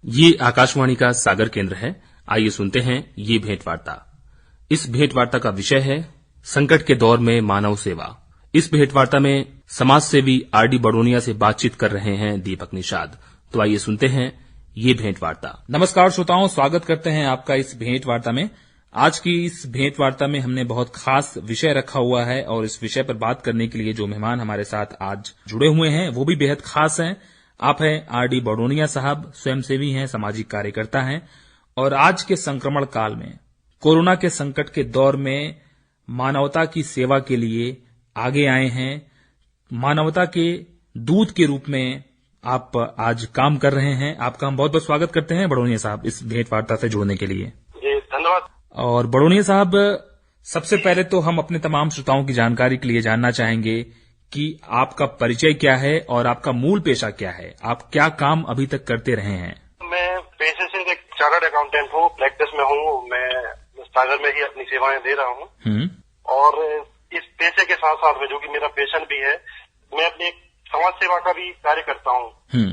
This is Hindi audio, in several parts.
ये आकाशवाणी का सागर केंद्र है। आइए सुनते हैं ये भेंटवार्ता। इस भेंटवार्ता का विषय है संकट के दौर में मानव सेवा। इस भेंटवार्ता में समाज सेवी आरडी बड़ोनिया से बातचीत कर रहे हैं दीपक निषाद। तो आइए सुनते हैं ये भेंटवार्ता। नमस्कार श्रोताओं, स्वागत करते हैं आपका इस भेंटवार्ता में। आज की इस भेंटवार्ता में हमने बहुत खास विषय रखा हुआ है और इस विषय पर बात करने के लिए जो मेहमान हमारे साथ आज जुड़े हुए हैं वो भी बेहद खास हैं। आप हैं आरडी बड़ोनिया साहब, स्वयंसेवी हैं, सामाजिक कार्यकर्ता हैं और आज के संक्रमण काल में, कोरोना के संकट के दौर में मानवता की सेवा के लिए आगे आए हैं। मानवता के दूत के रूप में आप आज काम कर रहे हैं। आपका हम बहुत बहुत स्वागत करते हैं बड़ोनिया साहब इस भेंटवार्ता से जुड़ने के लिए। जी धन्यवाद। और बड़ोनिया साहब, सबसे पहले तो हम अपने तमाम श्रोताओं की जानकारी के लिए जानना चाहेंगे कि आपका परिचय क्या है और आपका मूल पेशा क्या है। आप क्या काम अभी तक करते रहे हैं? मैं पेशे से एक चार्टर्ड अकाउंटेंट हूँ, प्रैक्टिस में हूँ। मैं सागर में ही अपनी सेवाएं दे रहा हूँ और इस पेशे के साथ साथ में जो कि मेरा पैशन भी है, मैं अपनी समाज सेवा का भी कार्य करता हूँ।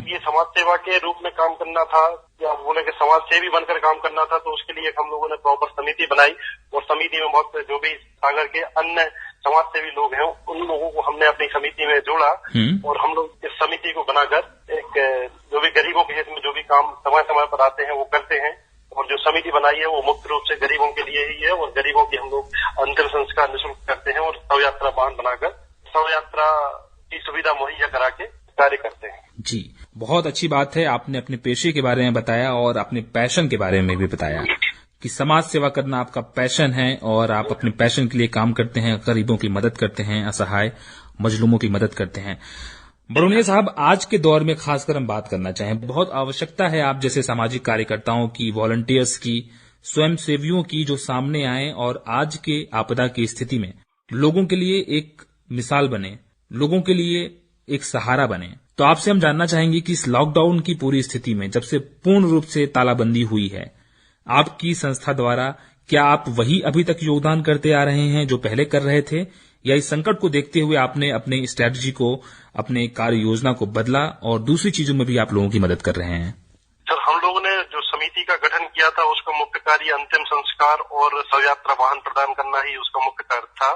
ये समाज सेवा के रूप में काम करना था या बोले कि समाज सेवी बनकर काम करना था, तो उसके लिए हम लोगों ने प्रॉपर समिति बनाई और समिति में बहुत जो भी सागर के अन्य समाज सेवी लोग हैं उन लोगों को हमने अपनी समिति में जोड़ा और हम लोग इस समिति को बनाकर एक जो भी गरीबों के हित में जो भी काम समय समय पर आते हैं वो करते हैं। और जो समिति बनाई है वो मुख्य रूप से गरीबों के लिए ही है और गरीबों की हम लोग अंतिम संस्कार निःशुल्क करते हैं और शव यात्रा वाहन बनाकर शव यात्रा की सुविधा मुहैया करा के कार्य करते हैं। जी, बहुत अच्छी बात है। आपने अपने पेशे के बारे में बताया और अपने पैशन के बारे में भी बताया कि समाज सेवा करना आपका पैशन है और आप अपने पैशन के लिए काम करते हैं, गरीबों की मदद करते हैं, असहाय मजलूमों की मदद करते हैं। बड़ोनिया साहब, आज के दौर में खासकर हम बात करना चाहें, बहुत आवश्यकता है आप जैसे सामाजिक कार्यकर्ताओं की, वॉलंटियर्स की, स्वयंसेवियों की जो सामने आए और आज के आपदा की स्थिति में लोगों के लिए एक मिसाल बने, लोगों के लिए एक सहारा बने। तो आपसे हम जानना चाहेंगे कि इस लॉकडाउन की पूरी स्थिति में, जब से पूर्ण रूप से तालाबंदी हुई है, आपकी संस्था द्वारा क्या आप वही अभी तक योगदान करते आ रहे हैं जो पहले कर रहे थे, या इस संकट को देखते हुए आपने अपने स्ट्रैटेजी को, अपने कार्य योजना को बदला और दूसरी चीजों में भी आप लोगों की मदद कर रहे हैं? सर, हम लोगों ने जो समिति का गठन किया था उसका मुख्य कार्य अंतिम संस्कार और शव यात्रा वाहन प्रदान करना ही उसका मुख्य कार्य था।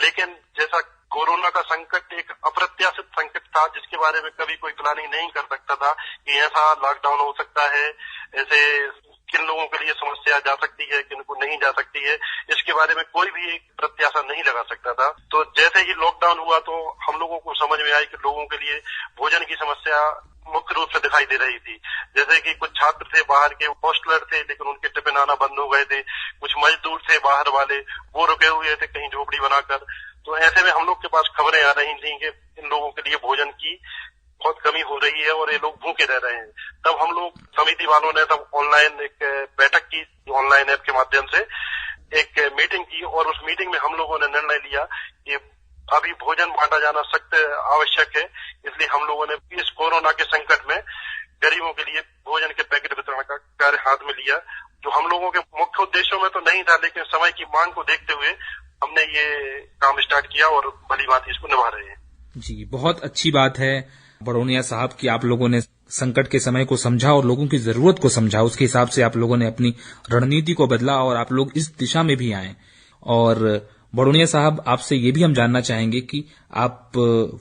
लेकिन जैसा कोरोना का संकट एक अप्रत्याशित संकट था जिसके बारे में कभी कोई प्लानिंग नहीं कर सकता था कि ऐसा लॉकडाउन हो सकता है, ऐसे किन लोगों के लिए समस्या जा सकती है, किन को नहीं जा सकती है, इसके बारे में कोई भी एक प्रत्याशा नहीं लगा सकता था। तो जैसे ही लॉकडाउन हुआ तो हम लोगों को समझ में आई कि लोगों के लिए भोजन की समस्या मुख्य रूप से दिखाई दे रही थी। जैसे कि कुछ छात्र थे बाहर के, हॉस्टलर थे लेकिन उनके टिफिन आना बंद हो गए थे, कुछ मजदूर थे बाहर वाले, वो रुके हुए थे कहीं झोपड़ी बनाकर। तो ऐसे में हम लोग के पास खबरें आ रही थी कि इन लोगों के लिए भोजन की बहुत कमी हो रही है और ये लोग भूखे रह रहे हैं। तब हम लोग समिति वालों ने तब ऑनलाइन एक बैठक की, ऑनलाइन ऐप के माध्यम से एक मीटिंग की और उस मीटिंग में हम लोगों ने निर्णय लिया कि अभी भोजन बांटा जाना सख्त आवश्यक है। इसलिए हम लोगों ने इस कोरोना के संकट में गरीबों के लिए भोजन के पैकेट वितरण का कार्य हाथ में लिया, जो हम लोगों के मुख्य उद्देश्यों में तो नहीं था, लेकिन समय की मांग को देखते हुए हमने ये काम स्टार्ट किया और भली बात इसको निभा रहे हैं। जी, बहुत अच्छी बात है बड़ोनिया साहब कि आप लोगों ने संकट के समय को समझा और लोगों की जरूरत को समझा, उसके हिसाब से आप लोगों ने अपनी रणनीति को बदला और आप लोग इस दिशा में भी आए। और बड़ोनिया साहब, आपसे ये भी हम जानना चाहेंगे कि आप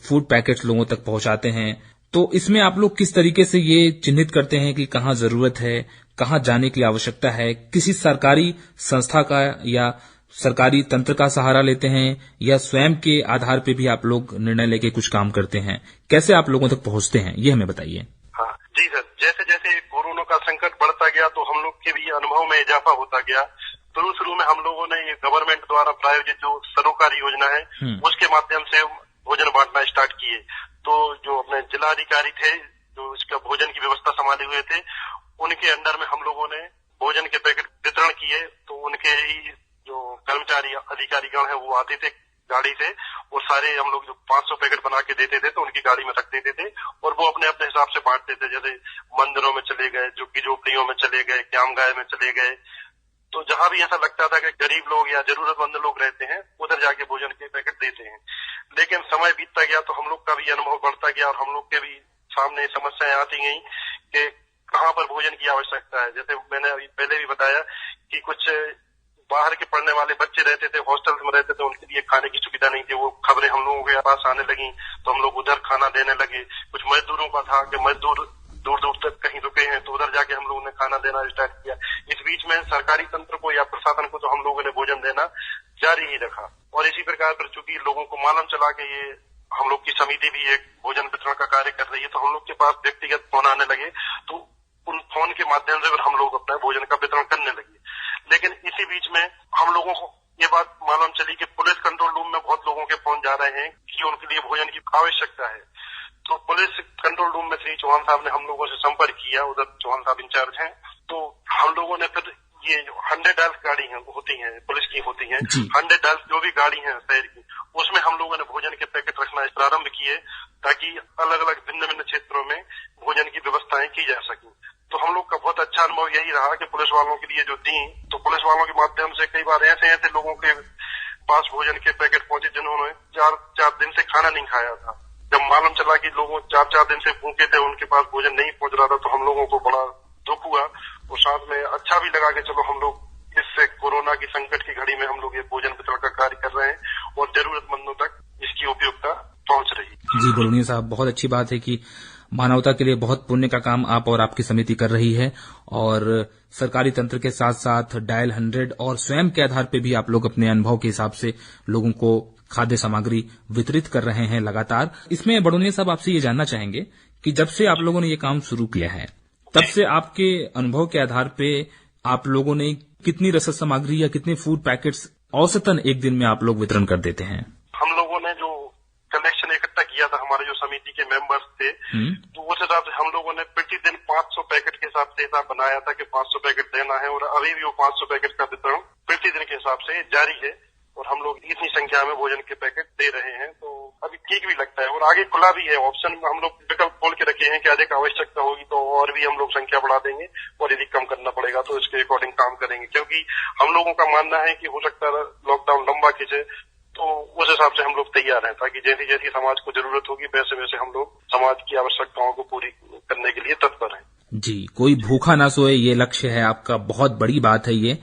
फूड पैकेट्स लोगों तक पहुंचाते हैं, तो इसमें आप लोग किस तरीके से ये चिन्हित करते हैं कि कहाँ जरूरत है, कहाँ जाने की आवश्यकता है? किसी सरकारी संस्था का या सरकारी तंत्र का सहारा लेते हैं या स्वयं के आधार पे भी आप लोग निर्णय लेके कुछ काम करते हैं? कैसे आप लोगों तक पहुंचते हैं, ये हमें बताइए। हाँ जी सर, जैसे जैसे कोरोना का संकट बढ़ता गया तो हम लोग के भी अनुभव में इजाफा होता गया। शुरू में हम लोगों ने ये गवर्नमेंट द्वारा प्रायोजित जो सरोकारी योजना है उसके माध्यम से भोजन बांटना स्टार्ट किए। तो जो अपने जिलाधिकारी थे जो इसका भोजन की व्यवस्था संभाले हुए थे, उनके अंडर में हम लोगों ने भोजन के पैकेट वितरण किए। तो उनके ही जो कर्मचारी अधिकारीगण है वो आते थे गाड़ी से और सारे हम लोग जो 500 पैकेट बना के देते थे तो उनकी गाड़ी में रख देते थे और वो अपने अपने हिसाब से बांटते थे। जैसे मंदिरों में चले गए, झुग्गी झोपड़ियों में चले गए, क्यामगाय में चले गए। तो जहां भी ऐसा लगता था कि गरीब लोग या जरूरतमंद लोग रहते हैं उधर जाके भोजन के पैकेट देते हैं। लेकिन समय बीतता गया तो हम लोग का भी अनुभव बढ़ता गया और हम लोग के भी सामने समस्याएं आती गई कि कहाँ पर भोजन की आवश्यकता है। जैसे मैंने अभी पहले भी बताया कि कुछ बाहर के पढ़ने वाले बच्चे रहते थे, हॉस्टल में रहते थे, उनके लिए खाने की सुविधा नहीं थी। वो खबरें हम लोगों के पास आने लगी तो हम लोग उधर खाना देने लगे। कुछ मजदूरों का था कि मजदूर दूर दूर तक कहीं रुके हैं तो उधर जाके हम लोगों ने खाना देना स्टार्ट किया। इस बीच में सरकारी तंत्र को या प्रशासन को तो हम लोगों ने भोजन देना जारी ही रखा। और इसी प्रकार पर चूंकि लोगों को मालूम चला कि ये हम लोग की समिति भी एक भोजन वितरण का कार्य कर रही है, तो हम लोग के पास व्यक्तिगत फोन आने लगे, तो उन फोन के माध्यम से हम लोग अपना भोजन का वितरण करने लगे। लेकिन इसी बीच में हम लोगों को ये बात मालूम चली कि पुलिस कंट्रोल रूम में बहुत लोगों के फोन जा रहे हैं कि उनके लिए भोजन की आवश्यकता है। तो पुलिस कंट्रोल रूम में श्री चौहान साहब ने हम लोगों से संपर्क किया, उधर चौहान साहब इंचार्ज हैं। तो हम लोगों ने फिर ये जो 100 डायल गाड़ी होती हैं, पुलिस की होती हैं, 100 डायल जो भी गाड़ी है शहर की, उसमें हम लोगों ने भोजन के पैकेट रखना प्रारंभ किए ताकि अलग अलग भिन्न भिन्न क्षेत्रों में भोजन की व्यवस्थाएं की जा सकें। तो हम लोग का बहुत अच्छा अनुभव यही रहा कि पुलिस वालों के लिए जो दी, तो पुलिस वालों के माध्यम से कई बार ऐसे लोगों के पास भोजन के पैकेट पहुंचे जिन्होंने 4 दिन से खाना नहीं खाया था। जब मालूम चला कि लोगों 4 दिन से भूखे थे, उनके पास भोजन नहीं पहुंच रहा था, तो हम लोगों को बड़ा दुख हुआ और साथ में अच्छा भी लगा कि चलो हम लोग इससे कोरोना की संकट की घड़ी में हम लोग ये भोजन वितरण का कार्य कर रहे हैं और जरूरतमंदों तक इसकी उपयोगिता पहुंच रही है। जी बड़ोनिया साहब, बहुत अच्छी बात है कि मानवता के लिए बहुत पुण्य का काम आप और आपकी समिति कर रही है और सरकारी तंत्र के साथ साथ डायल 100 और स्वयं के आधार पे भी आप लोग अपने अनुभव के हिसाब से लोगों को खाद्य सामग्री वितरित कर रहे हैं लगातार। इसमें बड़ोनिया साहब आपसे ये जानना चाहेंगे कि जब से आप लोगों ने ये काम शुरू किया है, तब से आपके अनुभव के आधार पे आप लोगों ने कितनी रसद सामग्री या कितने फूड पैकेट्स औसतन एक दिन में आप लोग वितरण कर देते हैं? हम लोगों ने जो कलेक्शन इकट्ठा किया था, हमारे जो समिति के मेंबर्स थे, तो उस हिसाब से हम लोगों ने प्रतिदिन 500 पैकेट के हिसाब से हिसाब बनाया था कि 500 पैकेट देना है और अभी भी वो 500 पैकेट का वितरण प्रतिदिन के हिसाब से जारी है और हम लोग इतनी संख्या में भोजन के पैकेट दे रहे हैं। तो अभी ठीक भी लगता है और आगे खुला भी है ऑप्शन, हम लोग विकल्प खोल के रखे हैं कि अधिक आवश्यकता होगी तो और भी हम लोग संख्या बढ़ा देंगे और यदि कम करना पड़ेगा तो इसके अकॉर्डिंग काम करेंगे। क्योंकि हम लोगों का मानना है कि हो सकता है लॉकडाउन लंबा खींचे, तो उस हिसाब से हम लोग तैयार हैं ताकि जैसी जैसी समाज को जरूरत होगी वैसे वैसे हम लोग समाज की आवश्यकताओं को पूरी करने के लिए तत्पर हैं। जी, कोई भूखा ना सोए, ये लक्ष्य है आपका, बहुत बड़ी बात है ये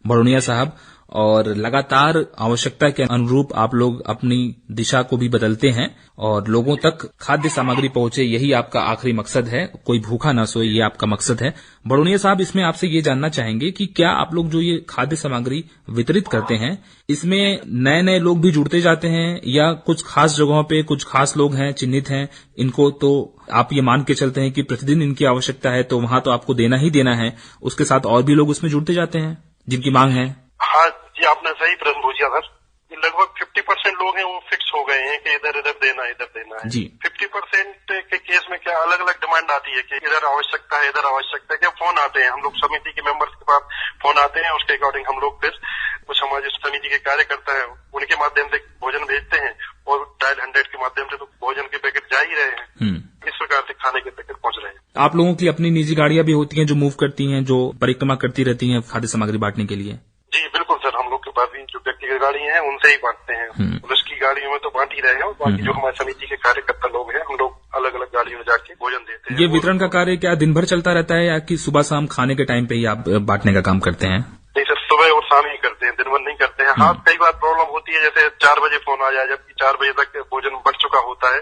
बड़ोनिया साहब। और लगातार आवश्यकता के अनुरूप आप लोग अपनी दिशा को भी बदलते हैं और लोगों तक खाद्य सामग्री पहुंचे, यही आपका आखिरी मकसद है। कोई भूखा ना सोए, ये आपका मकसद है। बड़ोनिया साहब, इसमें आपसे ये जानना चाहेंगे कि क्या आप लोग जो ये खाद्य सामग्री वितरित करते हैं, इसमें नए नए लोग भी जुड़ते जाते हैं या कुछ खास जगहों पे कुछ खास लोग हैं, चिन्हित हैं, इनको तो आप ये मान के चलते हैं कि प्रतिदिन इनकी आवश्यकता है तो वहां तो आपको देना ही देना है, उसके साथ और भी लोग उसमें जुड़ते जाते हैं जिनकी मांग है? हाँ जी, आपने सही प्रश्न पूछा सर। लगभग 50% लोग हैं वो फिक्स हो गए हैं कि इधर इधर देना है जी। 50% के केस में क्या अलग अलग डिमांड आती है कि इधर आवश्यकता है, इधर आवश्यकता है। क्या फोन आते हैं, हम लोग समिति के मेंबर्स के पास फोन आते हैं, उसके अकॉर्डिंग हम लोग फिर कुछ हमारे समिति के कार्यकर्ता है उनके माध्यम से भोजन भेजते हैं और डायल 100 के माध्यम से तो भोजन के पैकेट जा ही रहे हैं। इस प्रकार से खाने के पैकेट पहुंच रहे हैं। आप लोगों की अपनी निजी गाड़ियां भी होती हैं जो मूव करती हैं, जो परिक्रमा करती रहती हैं खाद्य सामग्री बांटने के लिए? जी बिल्कुल सर, हम लोग के पास भी जो व्यक्तिगत गाड़ी है उनसे ही बांटते हैं। पुलिस की गाड़ियों में तो बांट ही रहे हैं और बाकी जो हमारे समिति के कार्यकर्ता लोग हैं हम लोग अलग अलग गाड़ियों में जाके भोजन देते हैं। ये वितरण का कार्य क्या दिन भर चलता रहता है या कि सुबह शाम खाने के टाइम पे ही आप बांटने का काम करते हैं? नहीं सर, सुबह और शाम ही करते हैं, दिन भर नहीं करते हैं। हाँ, कई बार प्रॉब्लम होती है जैसे 4 बजे फोन आ जाए, जबकि 4 बजे तक भोजन बट चुका होता है,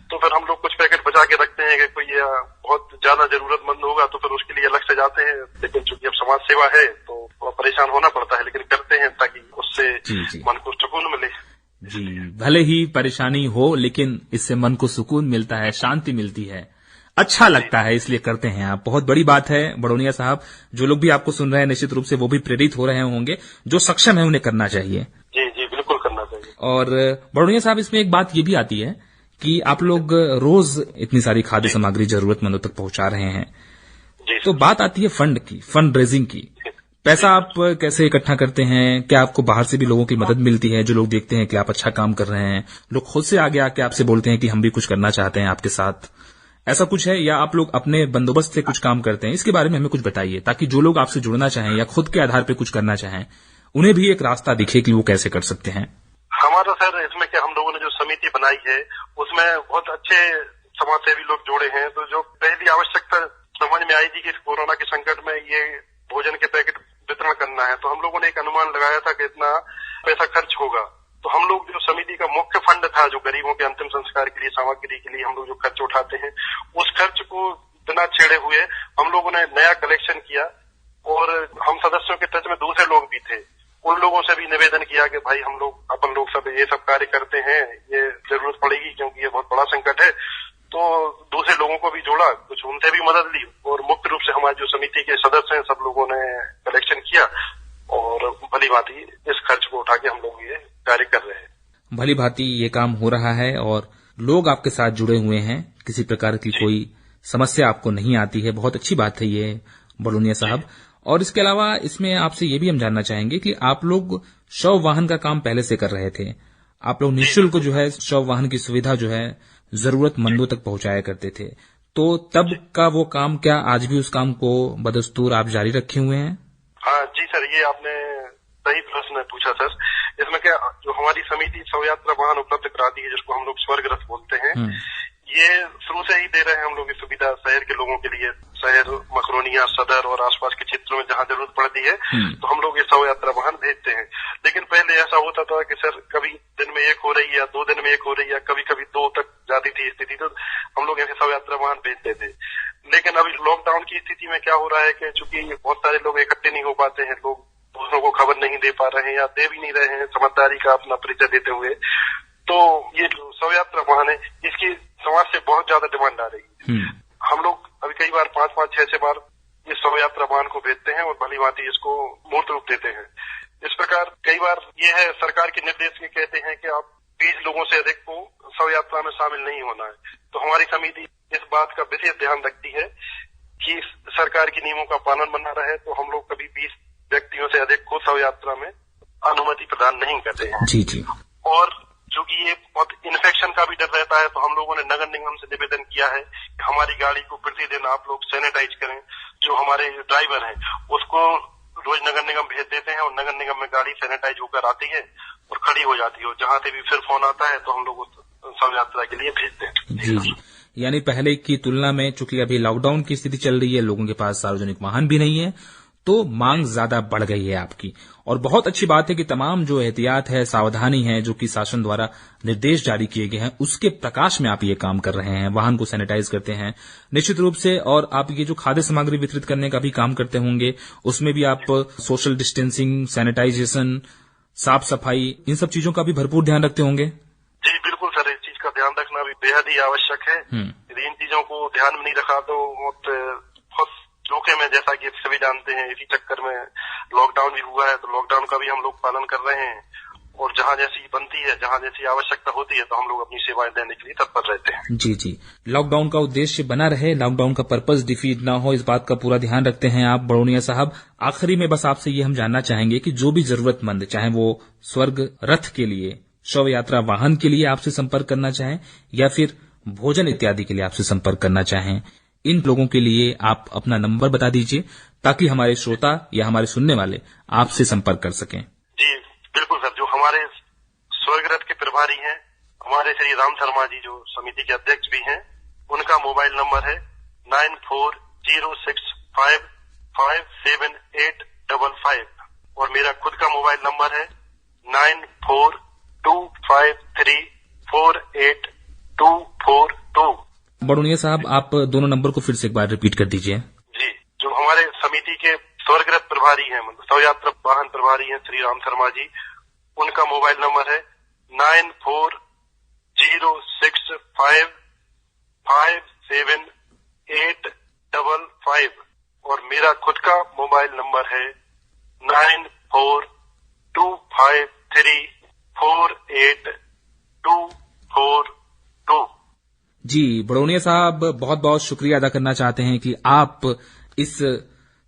तो फिर हम लोग कुछ पैकेट बचा के रखते हैं कि कोई बहुत ज्यादा जरूरतमंद होगा तो फिर उसके लिए अलग से जाते हैं। लेकिन चूंकि अब समाज सेवा है तो परेशान होना पड़ता है, लेकिन करते हैं ताकि उससे मन को सुकून मिले। जी, भले ही परेशानी हो लेकिन इससे मन को सुकून मिलता है, शांति मिलती है, अच्छा लगता है, इसलिए करते हैं आप। बहुत बड़ी बात है बड़ोनिया साहब। जो लोग भी आपको सुन रहे हैं निश्चित रूप से वो भी प्रेरित हो रहे होंगे, जो सक्षम है उन्हें करना चाहिए। जी जी बिल्कुल करना चाहिए। और बड़ोनिया साहब, इसमें एक बात ये भी आती है कि आप लोग रोज इतनी सारी खाद्य सामग्री जरूरतमंदों तक पहुंचा रहे हैं, तो बात आती है फंड की, फंड रेजिंग की। पैसा आप कैसे इकट्ठा करते हैं? क्या आपको बाहर से भी लोगों की मदद मिलती है? जो लोग देखते हैं कि आप अच्छा काम कर रहे हैं, लोग खुद से आगे आके आपसे बोलते हैं कि हम भी कुछ करना चाहते हैं आपके साथ, ऐसा कुछ है? या आप लोग अपने बंदोबस्त से कुछ काम करते हैं? इसके बारे में हमें कुछ बताइए ताकि जो लोग आपसे जुड़ना चाहें या खुद के आधार पर कुछ करना चाहें उन्हें भी एक रास्ता दिखे कि वो कैसे कर सकते हैं। हमारा सर इसमें क्या, हम लोगों ने जो समिति बनाई है उसमें बहुत अच्छे समाजसेवी लोग जोड़े हैं। तो जो पहली आवश्यकता समझ में आई थी कि इस कोरोना के संकट में ये भोजन के पैकेट वितरण करना है, तो हम लोगों ने एक अनुमान लगाया था कि इतना पैसा खर्च होगा। तो हम लोग जो समिति का मुख्य फंड था, जो गरीबों के अंतिम संस्कार के लिए, सामग्री के लिए हम लोग जो खर्च उठाते हैं, उस खर्च को बिना छेड़े हुए हम लोगों ने नया कलेक्शन किया। और हम सदस्यों के टच में दूसरे लोग भी थे, उन लोगों से भी निवेदन किया कि भाई हम लोग अपन लोग सब ये सब कार्य करते हैं, ये जरूरत पड़ेगी क्योंकि ये बहुत बड़ा संकट है। तो दूसरे लोगों को भी जोड़ा, कुछ उनसे भी मदद ली और मुख्य रूप से हमारे जो समिति के सदस्य हैं सब लोगों ने कलेक्शन किया और भली भांति इस खर्च को उठा के हम लोग ये कार्य कर रहे हैं। भली भांति ये काम हो रहा है और लोग आपके साथ जुड़े हुए हैं, किसी प्रकार की कोई समस्या आपको नहीं आती है। बहुत अच्छी बात है ये बड़ोनिया साहब। और इसके अलावा इसमें आपसे ये भी हम जानना चाहेंगे कि आप लोग शव वाहन का काम पहले से कर रहे थे, आप लोग निःशुल्क जो है शव वाहन की सुविधा जो है जरूरतमंदों तक पहुंचाया करते थे, तो तब का वो काम क्या आज भी उस काम को बदस्तूर आप जारी रखे हुए हैं? हाँ जी सर, ये आपने सही प्रश्न पूछा सर। इसमें क्या, जो हमारी समिति शव यात्रा वाहन उपलब्ध कराती है, जिसको हम लोग स्वर्ग रथ बोलते हैं, ये शुरू से ही दे रहे हैं हम लोग ये सुविधा शहर के लोगों के लिए। शहर, मकरोनिया, सदर और आसपास के क्षेत्रों में जहाँ जरूरत पड़ती है तो हम लोग ये शव यात्रा वाहन भेजते हैं। लेकिन पहले ऐसा होता था कि सर कभी दिन में एक हो रही है या 2 दिन में एक हो रही है, कभी कभी 2 तक जाती थी स्थिति, तो हम लोग ऐसे शव यात्रा वाहन भेजते थे। लेकिन अभी लॉकडाउन की स्थिति में क्या हो रहा है कि चूंकि बहुत सारे लोग इकट्ठे नहीं हो पाते हैं, लोग दूसरों को खबर नहीं दे पा रहे हैं या दे भी नहीं रहे हैं समझदारी का अपना परिचय देते हुए, तो ये जो शव यात्रा वाहन है इसकी समाज से बहुत ज्यादा डिमांड आ रही है। हम लोग अभी कई बार 5-5, 6-6 बार ये शव यात्रा वाहन को भेजते हैं और भली भांति इसको मूर्त रूप देते हैं। इस प्रकार कई बार ये है, सरकार के निर्देश के कहते हैं कि आप 20 लोगों से अधिक को शव यात्रा में शामिल नहीं होना है, तो हमारी समिति इस बात का विशेष ध्यान रखती है कि सरकार के नियमों का पालन बना रहे, तो हम लोग कभी 20 व्यक्तियों से अधिक को शव यात्रा में अनुमति प्रदान नहीं करते हैं। जी जी। और चूंकि ये बहुत इन्फेक्शन का भी डर रहता है, तो हम लोगों ने नगर निगम से निवेदन किया है कि हमारी गाड़ी को प्रतिदिन आप लोग सैनिटाइज करें। जो हमारे ड्राइवर हैं उसको रोज नगर निगम भेज देते हैं और नगर निगम में गाड़ी सैनिटाइज होकर आती है और खड़ी हो जाती है, और जहाँ से भी फिर फोन आता है तो हम लोग शव यात्रा के लिए भेजते हैं। जी जी। यानी पहले की तुलना में चूंकि अभी लॉकडाउन की स्थिति चल रही है, लोगों के पास सार्वजनिक वाहन भी नहीं है, तो मांग ज्यादा बढ़ गई है आपकी। और बहुत अच्छी बात है कि तमाम जो एहतियात है, सावधानी है, जो कि शासन द्वारा निर्देश जारी किए गए हैं, उसके प्रकाश में आप ये काम कर रहे हैं, वाहन को सैनिटाइज करते हैं निश्चित रूप से। और आप ये जो खाद्य सामग्री वितरित करने का भी काम करते होंगे, उसमें भी आप सोशल डिस्टेंसिंग, सैनिटाइजेशन, साफ सफाई, इन सब चीजों का भी भरपूर ध्यान रखते होंगे। जी बिल्कुल सर, इस चीज का ध्यान रखना भी बेहद ही आवश्यक है। यदि इन चीजों को ध्यान में नहीं रखा तो बहुत जोखिम है, जैसा कि सभी जानते हैं। इसी चक्कर में लॉकडाउन भी हुआ है, तो लॉकडाउन का भी हम लोग पालन कर रहे हैं, और जहाँ जैसी बनती है, जहाँ जैसी आवश्यकता होती है, तो हम लोग अपनी सेवाएं देने के लिए तत्पर रहते हैं। जी जी। लॉकडाउन का उद्देश्य बना रहे, लॉकडाउन का पर्पस डिफीट ना हो, इस बात का पूरा ध्यान रखते हैं आप बड़ोनिया साहब। आखिरी में बस आपसे ये हम जानना चाहेंगे कि जो भी जरूरतमंद, चाहे वो स्वर्ग रथ के लिए, शव यात्रा वाहन के लिए आपसे संपर्क करना चाहें या फिर भोजन इत्यादि के लिए आपसे संपर्क करना चाहें, इन लोगों के लिए आप अपना नंबर बता दीजिए ताकि हमारे श्रोता या हमारे सुनने वाले आपसे संपर्क कर सकें। जी बिल्कुल सर, जो हमारे स्वर्ग रथ के प्रभारी हैं, हमारे श्री राम शर्मा जी, जो समिति के अध्यक्ष भी हैं, उनका मोबाइल नंबर है 9406557855 और मेरा खुद का मोबाइल नंबर है 9425348242। बड़ोनिया साहब, आप दोनों नंबर को फिर से एक बार रिपीट कर दीजिए। जी, जो हमारे समिति के स्वर्ग रथ प्रभारी हैं, शव यात्रा वाहन प्रभारी हैं श्री राम शर्मा जी, उनका मोबाइल नंबर है 9406557855 और मेरा खुद का मोबाइल नंबर है 9425348242। जी बड़ोनिया साहब, बहुत बहुत शुक्रिया अदा करना चाहते हैं कि आप इस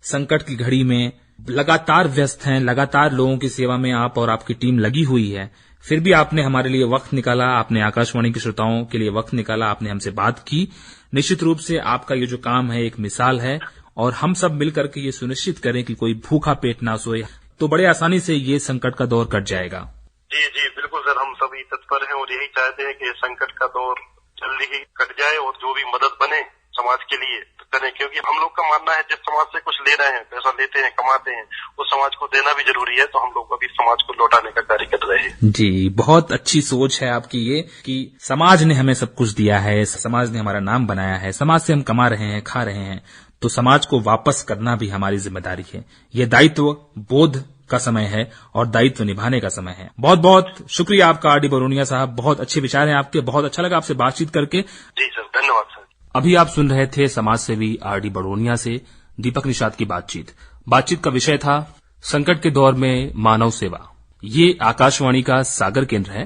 संकट की घड़ी में लगातार व्यस्त हैं, लगातार लोगों की सेवा में आप और आपकी टीम लगी हुई है, फिर भी आपने हमारे लिए वक्त निकाला, आपने आकाशवाणी के श्रोताओं के लिए वक्त निकाला, आपने हमसे बात की। निश्चित रूप से आपका ये जो काम है एक मिसाल है और हम सब मिलकर के ये सुनिश्चित करें कि कोई भूखा पेट ना सोए, तो बड़े आसानी से ये संकट का दौर कट जाएगा। जी जी बिल्कुल सर, हम सभी तत्पर हैं और यही चाहते हैं कि संकट का दौर जल्दी ही कट जाए और जो भी मदद बने समाज के लिए करें, क्योंकि हम लोग का मानना है जिस समाज से कुछ ले रहे हैं, पैसा लेते हैं, कमाते हैं, वो समाज को देना भी जरूरी है। तो हम लोग अभी समाज को लौटाने का कार्य कर रहे हैं। जी, बहुत अच्छी सोच है आपकी ये कि समाज ने हमें सब कुछ दिया है, समाज ने हमारा नाम बनाया है, समाज से हम कमा रहे हैं, खा रहे हैं, तो समाज को वापस करना भी हमारी जिम्मेदारी है। ये दायित्व बोध का समय है और दायित्व निभाने का समय है। बहुत बहुत शुक्रिया आपका आर डी बड़ोनिया साहब, बहुत अच्छे विचार हैं आपके, बहुत अच्छा लगा आपसे बातचीत करके। जी सर, धन्यवाद सर। अभी आप सुन रहे थे समाज सेवी आर डी बड़ोनिया से दीपक निषाद की बातचीत का विषय था संकट के दौर में मानव सेवा। ये आकाशवाणी का सागर केंद्र है।